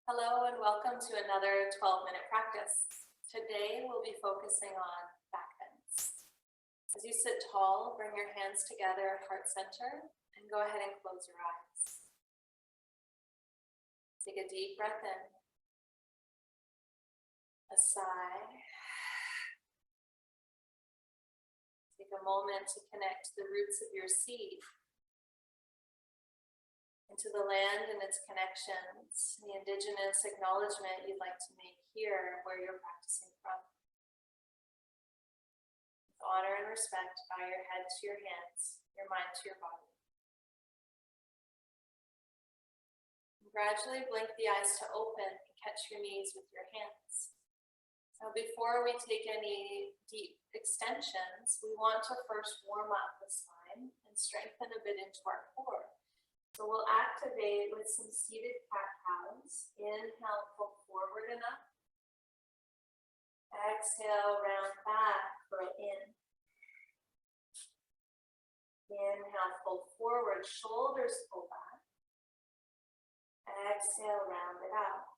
Hello and welcome to another 12-minute practice. Today we'll be focusing on backbends. As you sit tall, bring your hands together at heart center and go ahead and close your eyes. Take a deep breath in, a sigh. Take a moment to connect the roots of your seed into the land and its connections, the indigenous acknowledgement you'd like to make here where you're practicing from. With honor and respect, bow your head to your hands, your mind to your body. And gradually blink the eyes to open and catch your knees with your hands. Now before we take any deep extensions, we want to first warm up the spine and strengthen a bit into our core. So we'll activate with some seated cat-cows. Inhale, pull forward and up. Exhale, round back, curl in. Inhale, pull forward, shoulders pull back. Exhale, round it out.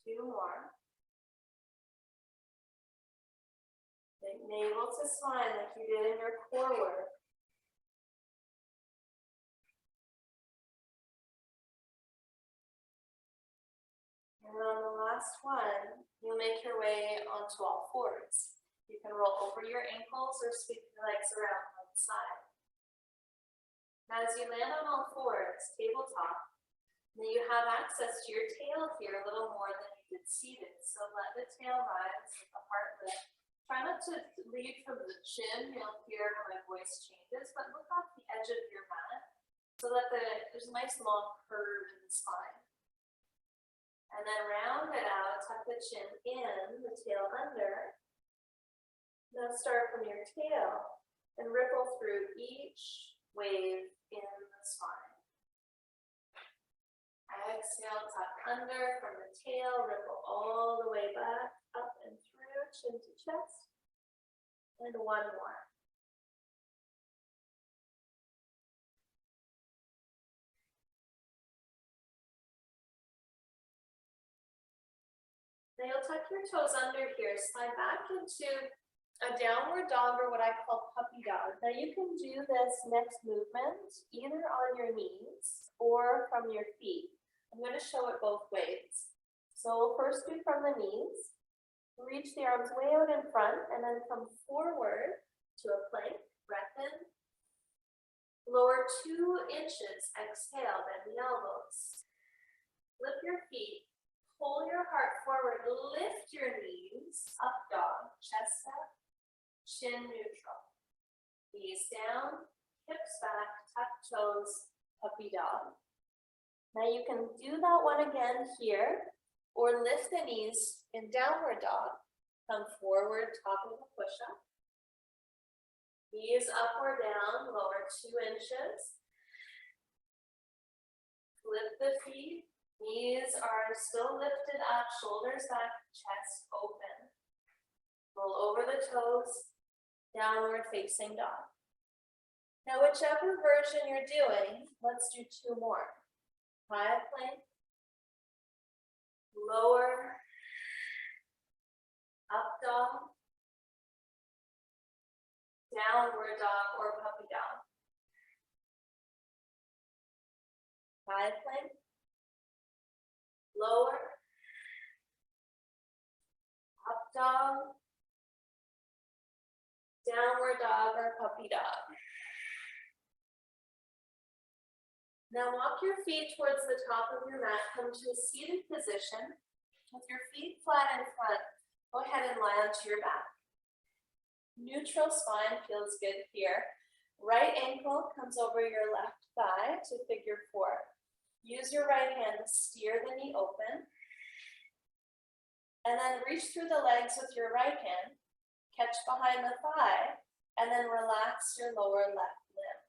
2 more. Think navel to spine like you did in your core work. And on the last one, you'll make your way onto all fours. You can roll over your ankles or sweep your legs around on the side. Now as you land on all fours, tabletop, then you have access to your tail here a little more than you did seated. So let the tail rise, the heart lift. Try not to lead from the chin. You'll hear how my voice changes, but look off the edge of your mat so that there's a nice long curve in the spine. And then round it out, tuck the chin in, the tail under. Now start from your tail and ripple through each wave in the spine. Exhale, tuck under from the tail, ripple all the way back, up and through, chin to chest. And one more. Now you'll tuck your toes under here, slide back into a downward dog or what I call puppy dog. Now you can do this next movement either on your knees or from your feet. I'm going to show it both ways. So we'll first do from the knees. Reach the arms way out in front and then come forward to a plank. Breath in. Lower 2 inches. Exhale, bend the elbows. Lift your feet. Pull your heart forward, lift your knees, up dog, chest up, chin neutral. Knees down, hips back, tuck toes, puppy dog. Now you can do that one again here, or lift the knees in downward dog. Come forward, top of the push-up. Knees up or down, lower 2 inches. Flip the feet. Knees are still lifted up, shoulders back, chest open. Roll over the toes, downward facing dog. Now whichever version you're doing, let's do 2 more. High plank, lower, up dog, downward dog or puppy dog. High plank, lower, up dog, downward dog or puppy dog. Now walk your feet towards the top of your mat, come to a seated position with your feet flat in front. Go ahead and lie onto your back. Neutral spine feels good here. Right ankle comes over your left thigh to figure 4. Use your right hand to steer the knee open. And then reach through the legs with your right hand, catch behind the thigh, and then relax your lower left limb.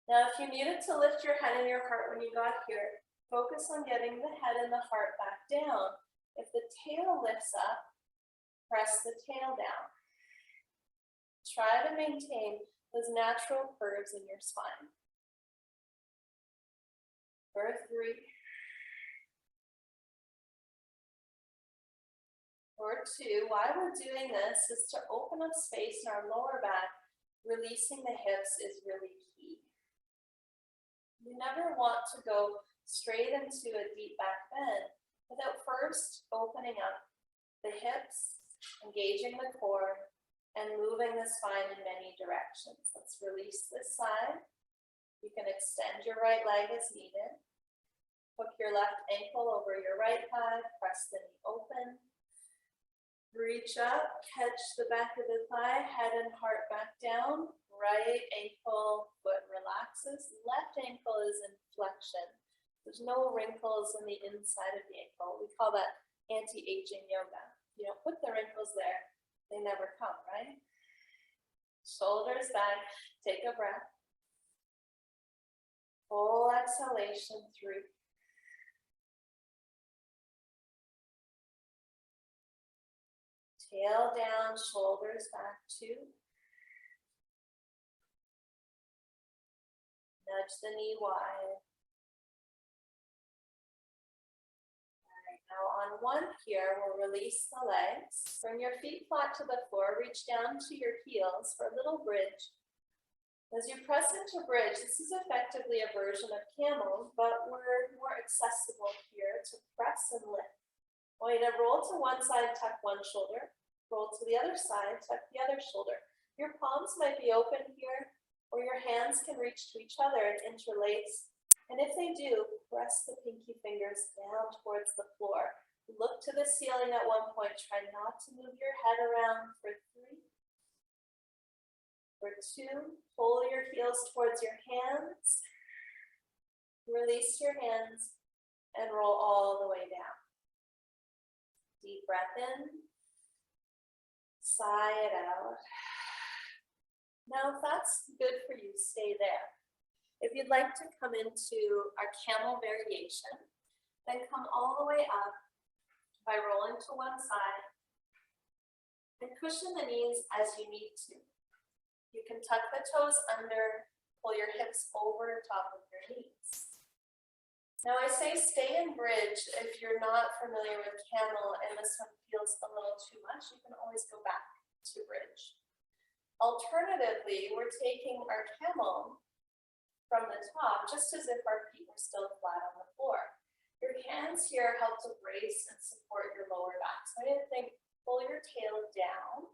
Now, if you needed to lift your head and your heart when you got here, focus on getting the head and the heart back down. If the tail lifts up, press the tail down. Try to maintain those natural curves in your spine. For 3. For 2. Why we're doing this is to open up space in our lower back. Releasing the hips is really key. You never want to go straight into a deep back bend without first opening up the hips, engaging the core, and moving the spine in many directions. Let's release this side. You can extend your right leg as needed. Hook your left ankle over your right thigh, press the knee open. Reach up, catch the back of the thigh, head and heart back down. Right ankle, foot relaxes. Left ankle is in flexion. There's no wrinkles in the inside of the ankle. We call that anti-aging yoga. You don't put the wrinkles there, they never come, right? Shoulders back, take a breath. Full exhalation, 3. Tail down, shoulders back, 2. Nudge the knee wide. All right, now on 1 here, we'll release the legs. Bring your feet flat to the floor, reach down to your heels for a little bridge. As you press into bridge, this is effectively a version of camel, but we're more accessible here to press and lift. I want you to roll to one side, tuck one shoulder. Roll to the other side, tuck the other shoulder. Your palms might be open here, or your hands can reach to each other and interlace. And if they do, press the pinky fingers down towards the floor. Look to the ceiling at one point. Try not to move your head around for 3. For 2, pull your heels towards your hands. Release your hands and roll all the way down. Deep breath in. Sigh it out. Now, if that's good for you, stay there. If you'd like to come into our camel variation, then come all the way up by rolling to one side and cushion the knees as you need to. You can tuck the toes under, pull your hips over top of your knees. Now I say stay in bridge. If you're not familiar with camel and this one feels a little too much, you can always go back to bridge. Alternatively, we're taking our camel from the top, just as if our feet were still flat on the floor. Your hands here help to brace and support your lower back. So I think pull your tail down,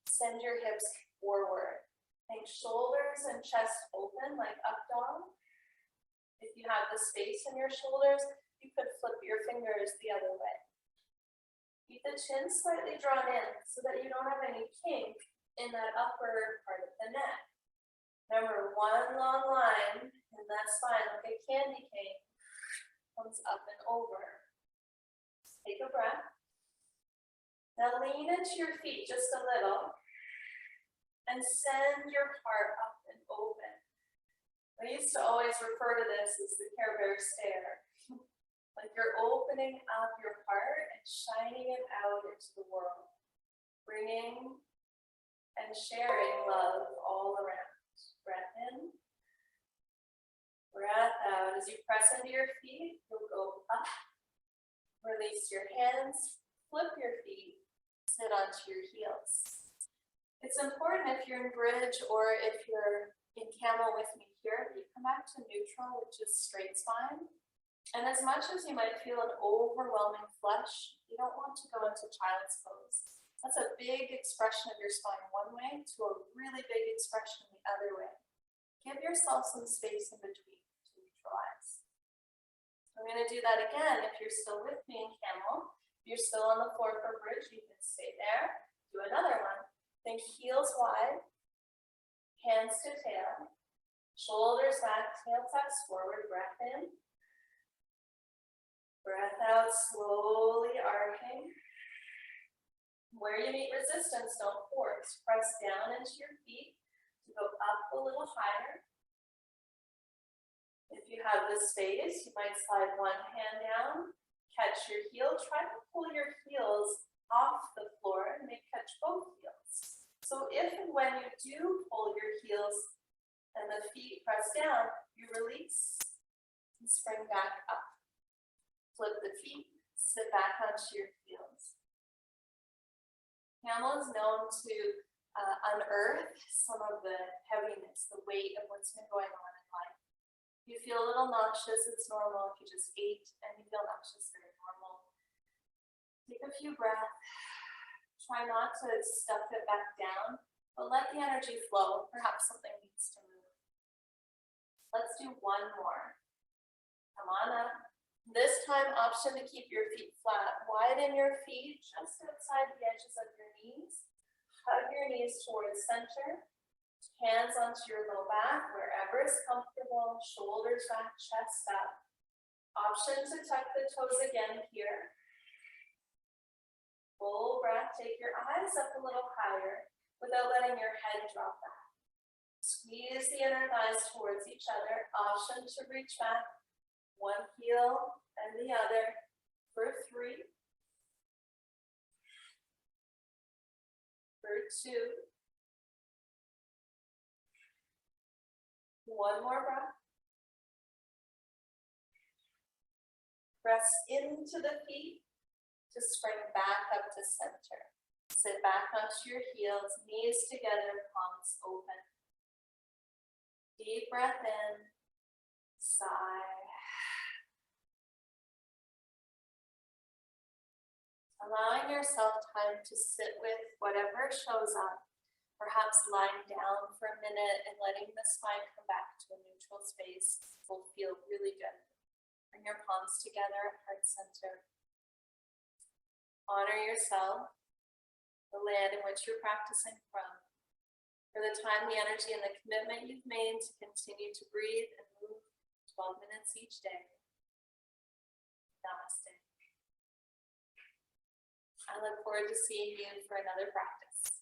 send your hips forward. Think shoulders and chest open like up dog. If you have the space in your shoulders, you could flip your fingers the other way. Keep the chin slightly drawn in so that you don't have any kink in that upper part of the neck. Remember, one long line in that spine, like a candy cane, comes up and over. Take a breath. Now lean into your feet just a little and send your heart up and open. I used to always refer to this as the Care Bear stare. Like you're opening up your heart and shining it out into the world. Bringing and sharing love all around. Breath in. Breath out. As you press into your feet, you'll go up. Release your hands. Flip your feet. Sit onto your heels. It's important if you're in bridge or if you're in camel with me here, you come back to neutral, which is straight spine. And as much as you might feel an overwhelming flush, you don't want to go into child's pose. That's a big expression of your spine one way to a really big expression the other way. Give yourself some space in between to neutralize. I'm going to do that again. If you're still with me in camel, if you're still on the floor for bridge, you can stay there. Do another one. Think heels wide, hands to tail, shoulders back, tail tucks forward, breath in. Breath out, slowly arcing. Where you meet resistance, don't force. Press down into your feet to go up a little higher. If you have the space, you might slide one hand down, catch your heel. Try to pull your heels off the floor and maybe catch both heels. So if and when you do pull your heels and the feet press down, you release And spring back up. Flip the feet, sit back onto your heels. Camel is known to unearth some of the heaviness, the weight of what's been going on in life. If you feel a little nauseous, it's normal. If you just ate and you feel nauseous, very normal. Take a few breaths. Try not to stuff it back down, but let the energy flow. Perhaps something needs to move. Let's do one more. Come on up. This time, option to keep your feet flat. Widen your feet just outside the edges of your knees. Hug your knees towards center. Hands onto your low back, wherever is comfortable. Shoulders back, chest up. Option to tuck the toes again here. Full breath. Take your eyes up a little higher without letting your head drop back. Squeeze the inner thighs towards each other. Option to reach back. One heel and the other for 3, for 2, one more breath. Press into the feet to spring back up to center. Sit back onto your heels, knees together, palms open. Deep breath in, sigh. Allowing yourself time to sit with whatever shows up, perhaps lying down for a minute and letting the spine come back to a neutral space will feel really good. Bring your palms together at heart center. Honor yourself, the land in which you're practicing from, for the time, the energy, and the commitment you've made to continue to breathe and move 12 minutes each day. Namaste. I look forward to seeing you for another practice.